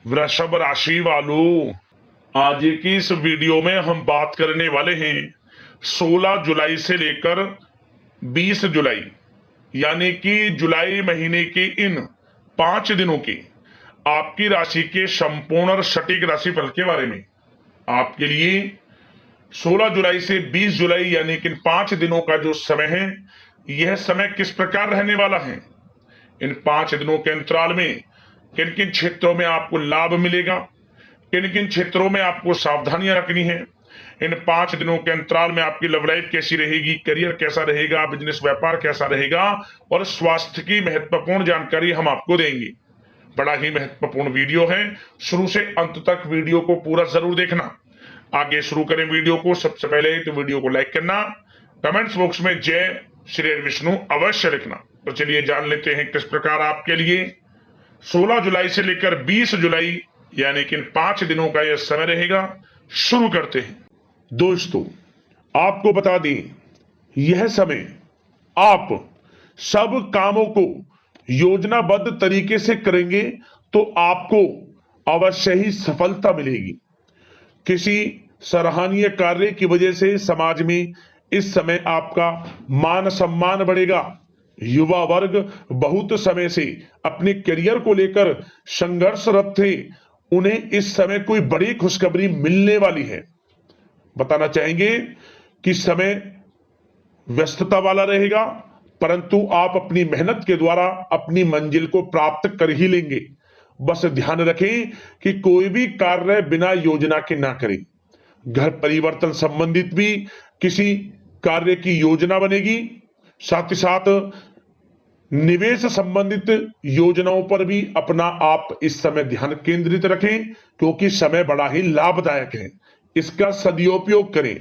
वृषभ राशि वालों, आज की इस वीडियो में हम बात करने वाले हैं 16 जुलाई से लेकर 20 जुलाई यानी कि जुलाई महीने के इन 5 दिनों की आपकी राशि के संपूर्ण और सटीक राशिफल के बारे में। आपके लिए 16 जुलाई से 20 जुलाई यानी कि इन 5 दिनों का जो समय है, यह समय किस प्रकार रहने वाला है। इन 5 दिनों के अंतराल में किन किन क्षेत्रों में आपको लाभ मिलेगा, किन किन क्षेत्रों में आपको सावधानियां रखनी है। इन 5 दिनों के अंतराल में आपकी लव लाइफ कैसी रहेगी, करियर कैसा रहेगा, बिजनेस व्यापार कैसा रहेगा और स्वास्थ्य की महत्वपूर्ण जानकारी हम आपको देंगे। बड़ा ही महत्वपूर्ण वीडियो है, शुरू से अंत तक वीडियो को पूरा जरूर देखना। आगे शुरू करें वीडियो को। सबसे पहले तो वीडियो को लाइक करना, कमेंट्स बॉक्स में जय श्री विष्णु अवश्य लिखना। तो चलिए जान लेते हैं किस प्रकार आपके लिए 16 जुलाई से लेकर 20 जुलाई यानी कि इन 5 दिनों का यह समय रहेगा। शुरू करते हैं। दोस्तों, आपको बता दें, यह समय आप सब कामों को योजनाबद्ध तरीके से करेंगे तो आपको अवश्य ही सफलता मिलेगी। किसी सराहनीय कार्य की वजह से समाज में इस समय आपका मान सम्मान बढ़ेगा। युवा वर्ग बहुत समय से अपने करियर को लेकर संघर्षरत थे, उन्हें इस समय कोई बड़ी खुशखबरी मिलने वाली है। बताना चाहेंगे कि समय व्यस्तता वाला रहेगा, परंतु आप अपनी मेहनत के द्वारा अपनी मंजिल को प्राप्त कर ही लेंगे। बस ध्यान रखें कि कोई भी कार्य बिना योजना के ना करें। घर परिवर्तन संबंधित भी किसी कार्य की योजना बनेगी। साथ ही साथ निवेश संबंधित योजनाओं पर भी अपना आप इस समय ध्यान केंद्रित रखें, क्योंकि समय बड़ा ही लाभदायक है। इसका सदुपयोग करें।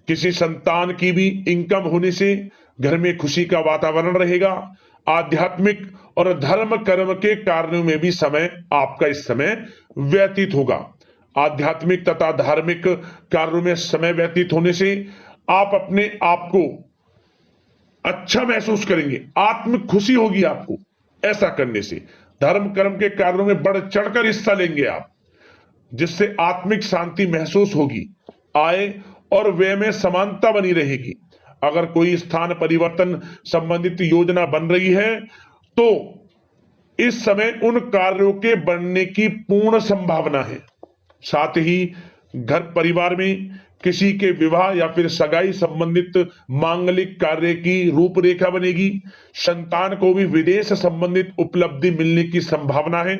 किसी संतान की भी इनकम होने से घर में खुशी का वातावरण रहेगा। आध्यात्मिक और धर्म कर्म के कार्यों में भी समय आपका इस समय व्यतीत होगा। आध्यात्मिक तथा धार्मिक कार्यों में समय व्यतीत होने से आप अपने आप को अच्छा महसूस करेंगे, आत्म खुशी होगी आपको। ऐसा करने से धर्म कर्म के कार्यों में बढ़ चढ़कर हिस्सा लेंगे आप, जिससे आत्मिक शांति महसूस होगी। आय और व्यय में समानता बनी रहेगी। अगर कोई स्थान परिवर्तन संबंधित योजना बन रही है तो इस समय उन कार्यों के बनने की पूर्ण संभावना है। साथ ही घर परिवार में किसी के विवाह या फिर सगाई संबंधित मांगलिक कार्य की रूपरेखा बनेगी। संतान को भी विदेश संबंधित उपलब्धि मिलने की संभावना है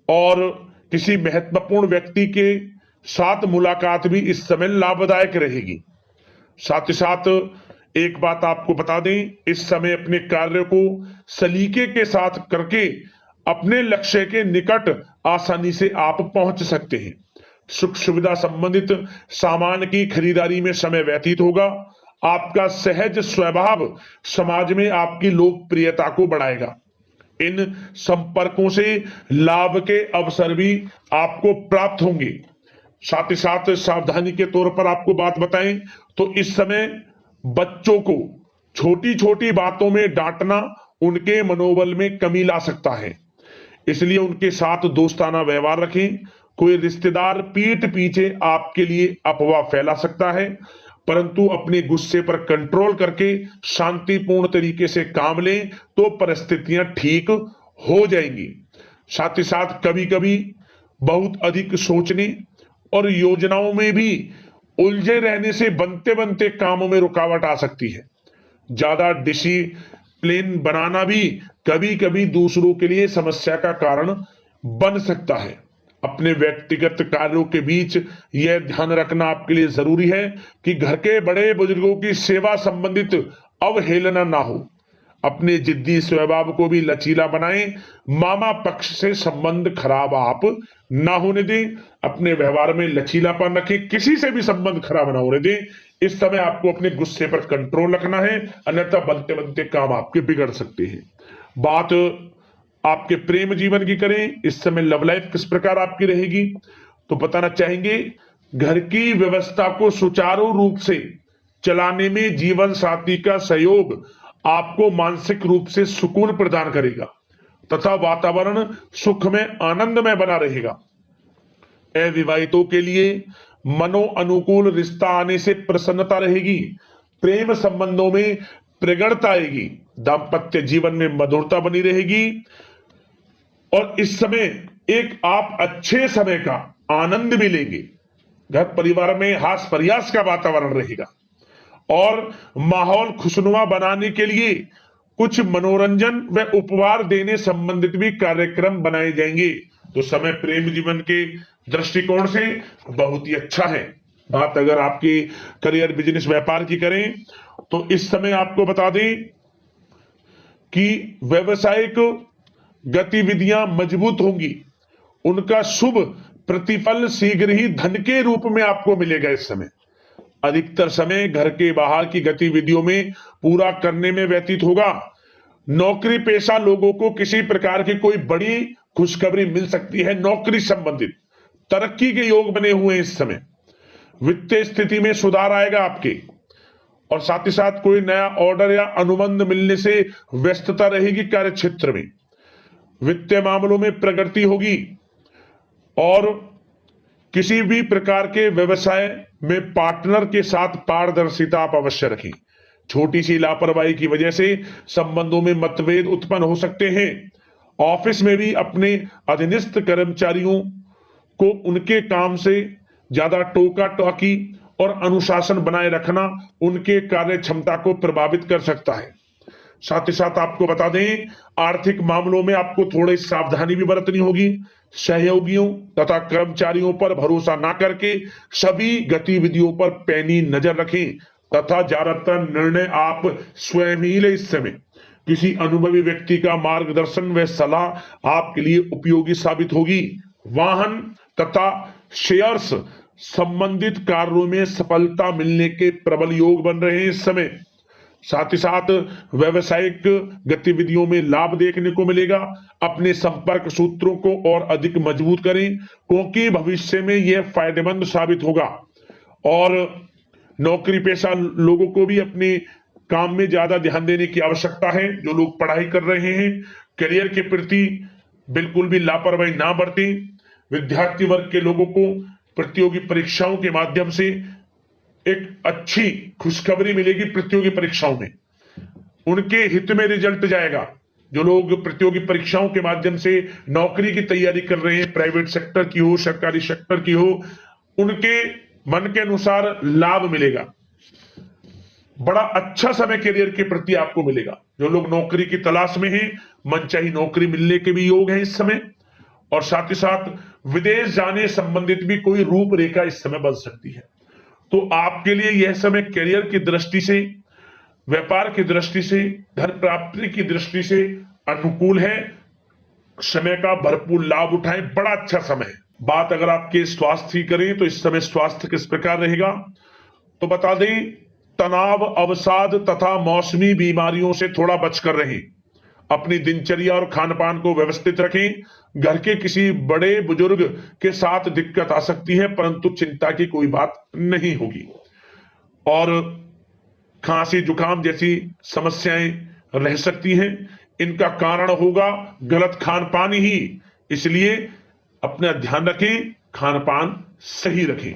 और किसी महत्वपूर्ण व्यक्ति के साथ मुलाकात भी इस समय लाभदायक रहेगी। साथ ही साथ एक बात आपको बता दें, इस समय अपने कार्य को सलीके के साथ करके अपने लक्ष्य के निकट आसानी से आप पहुंच सकते हैं। सुख सुविधा संबंधित सामान की खरीदारी में समय व्यतीत होगा। आपका सहज स्वभाव समाज में आपकी लोकप्रियता को बढ़ाएगा। इन संपर्कों से लाभ के अवसर भी आपको प्राप्त होंगे। साथ ही साथ सावधानी के तौर पर आपको बात बताएं तो इस समय बच्चों को छोटी छोटी बातों में डांटना उनके मनोबल में कमी ला सकता है, इसलिए उनके साथ दोस्ताना व्यवहार रखें। कोई रिश्तेदार पीठ पीछे आपके लिए अफवाह फैला सकता है, परंतु अपने गुस्से पर कंट्रोल करके शांतिपूर्ण तरीके से काम लें तो परिस्थितियां ठीक हो जाएंगी। साथ ही साथ कभी कभी बहुत अधिक सोचने और योजनाओं में भी उलझे रहने से बनते बनते कामों में रुकावट आ सकती है। ज्यादा डिसिप्लिन बनाना भी कभी कभी दूसरों के लिए समस्या का कारण बन सकता है। अपने व्यक्तिगत कार्यों के बीच यह ध्यान रखना आपके लिए जरूरी है कि घर के बड़े बुजुर्गों की सेवा संबंधित अवहेलना ना हो। अपने जिद्दी स्वभाव को भी लचीला बनाएं। मामा पक्ष से संबंध खराब आप ना होने दें। अपने व्यवहार में लचीलापन रखें, किसी से भी संबंध खराब ना होने दें। इस समय आपको अपने गुस्से पर कंट्रोल रखना है, अन्यथा बनते बनते काम आपके बिगड़ सकते हैं। बात आपके प्रेम जीवन की करें, इस समय लव लाइफ किस प्रकार आपकी रहेगी, तो बताना चाहेंगे घर की व्यवस्था को सुचारू रूप से चलाने में जीवन साथी का सहयोग आपको मानसिक रूप से सुकून प्रदान करेगा तथा वातावरण सुख में आनंदमय बना रहेगा। अविवाहितों के लिए मनो अनुकूल रिश्ता आने से प्रसन्नता रहेगी। प्रेम संबंधों में प्रगाढ़ता आएगी। दाम्पत्य जीवन में मधुरता बनी रहेगी और इस समय एक आप अच्छे समय का आनंद भी लेंगे। घर परिवार में हास प्रयास का वातावरण रहेगा और माहौल खुशनुमा बनाने के लिए कुछ मनोरंजन व उपहार देने संबंधित भी कार्यक्रम बनाए जाएंगे। तो समय प्रेम जीवन के दृष्टिकोण से बहुत ही अच्छा है। बात अगर आपकी करियर बिजनेस व्यापार की करें तो इस समय आपको बता दें कि व्यवसायिक गतिविधियां मजबूत होंगी। उनका शुभ प्रतिफल शीघ्र ही धन के रूप में आपको मिलेगा। इस समय अधिकतर समय घर के बाहर की गतिविधियों में पूरा करने में व्यतीत होगा। नौकरी पेशा लोगों को किसी प्रकार की कोई बड़ी खुशखबरी मिल सकती है। नौकरी संबंधित तरक्की के योग बने हुए हैं। इस समय वित्तीय स्थिति में सुधार आएगा आपके और साथ ही साथ कोई नया ऑर्डर या अनुबंध मिलने से व्यस्तता रहेगी। कार्य क्षेत्र में वित्तीय मामलों में प्रगति होगी और किसी भी प्रकार के व्यवसाय में पार्टनर के साथ पारदर्शिता आप अवश्य रखें। छोटी सी लापरवाही की वजह से संबंधों में मतभेद उत्पन्न हो सकते हैं। ऑफिस में भी अपने अधीनस्थ कर्मचारियों को उनके काम से ज्यादा टोका टाकी और अनुशासन बनाए रखना उनके कार्य क्षमता को प्रभावित कर सकता है। साथ ही साथ आपको बता दें आर्थिक मामलों में आपको थोड़ी सावधानी भी बरतनी होगी। सहयोगियों तथा कर्मचारियों पर भरोसा ना करके सभी गतिविधियों पर पैनी नजर रखें तथा ज्यादातर निर्णय आप स्वयं ही ले। इस समय किसी अनुभवी व्यक्ति का मार्गदर्शन व सलाह आपके लिए उपयोगी साबित होगी। वाहन तथा शेयर्स संबंधित कार्यों में सफलता मिलने के प्रबल योग बन रहे हैं इस समय। साथ ही साथ व्यवसायिक गतिविधियों में लाभ देखने को मिलेगा। अपने संपर्क सूत्रों को और अधिक मजबूत करें क्योंकि भविष्य में यह फायदेमंद साबित होगा। और नौकरी पेशा लोगों को भी अपने काम में ज्यादा ध्यान देने की आवश्यकता है। जो लोग पढ़ाई कर रहे हैं करियर के प्रति बिल्कुल भी लापरवाही ना बरतें। विद्यार्थी वर्ग के लोगों को प्रतियोगी परीक्षाओं के माध्यम से एक अच्छी खुशखबरी मिलेगी। प्रतियोगी परीक्षाओं में उनके हित में रिजल्ट जाएगा। जो लोग प्रतियोगी परीक्षाओं के माध्यम से नौकरी की तैयारी कर रहे हैं, प्राइवेट सेक्टर की हो सरकारी सेक्टर की हो, उनके मन के अनुसार लाभ मिलेगा। बड़ा अच्छा समय करियर के प्रति आपको मिलेगा। जो लोग नौकरी की तलाश में हैं मनचाही नौकरी मिलने के भी योग है इस समय। और साथ ही साथ विदेश जाने संबंधित भी कोई रूपरेखा इस समय बन सकती है। तो आपके लिए यह समय करियर की दृष्टि से, व्यापार की दृष्टि से, धन प्राप्ति की दृष्टि से अनुकूल है। समय का भरपूर लाभ उठाएं, बड़ा अच्छा समय है। बात अगर आपके स्वास्थ्य की करें तो इस समय स्वास्थ्य किस प्रकार रहेगा तो बता दें तनाव, अवसाद तथा मौसमी बीमारियों से थोड़ा बचकर रहें। अपनी दिनचर्या और खान पान को व्यवस्थित रखें। घर के किसी बड़े बुजुर्ग के साथ दिक्कत आ सकती है परंतु चिंता की कोई बात नहीं होगी। और खांसी जुकाम जैसी समस्याएं रह सकती हैं। इनका कारण होगा गलत खान पान ही। इसलिए अपना ध्यान रखें, खान पान सही रखें।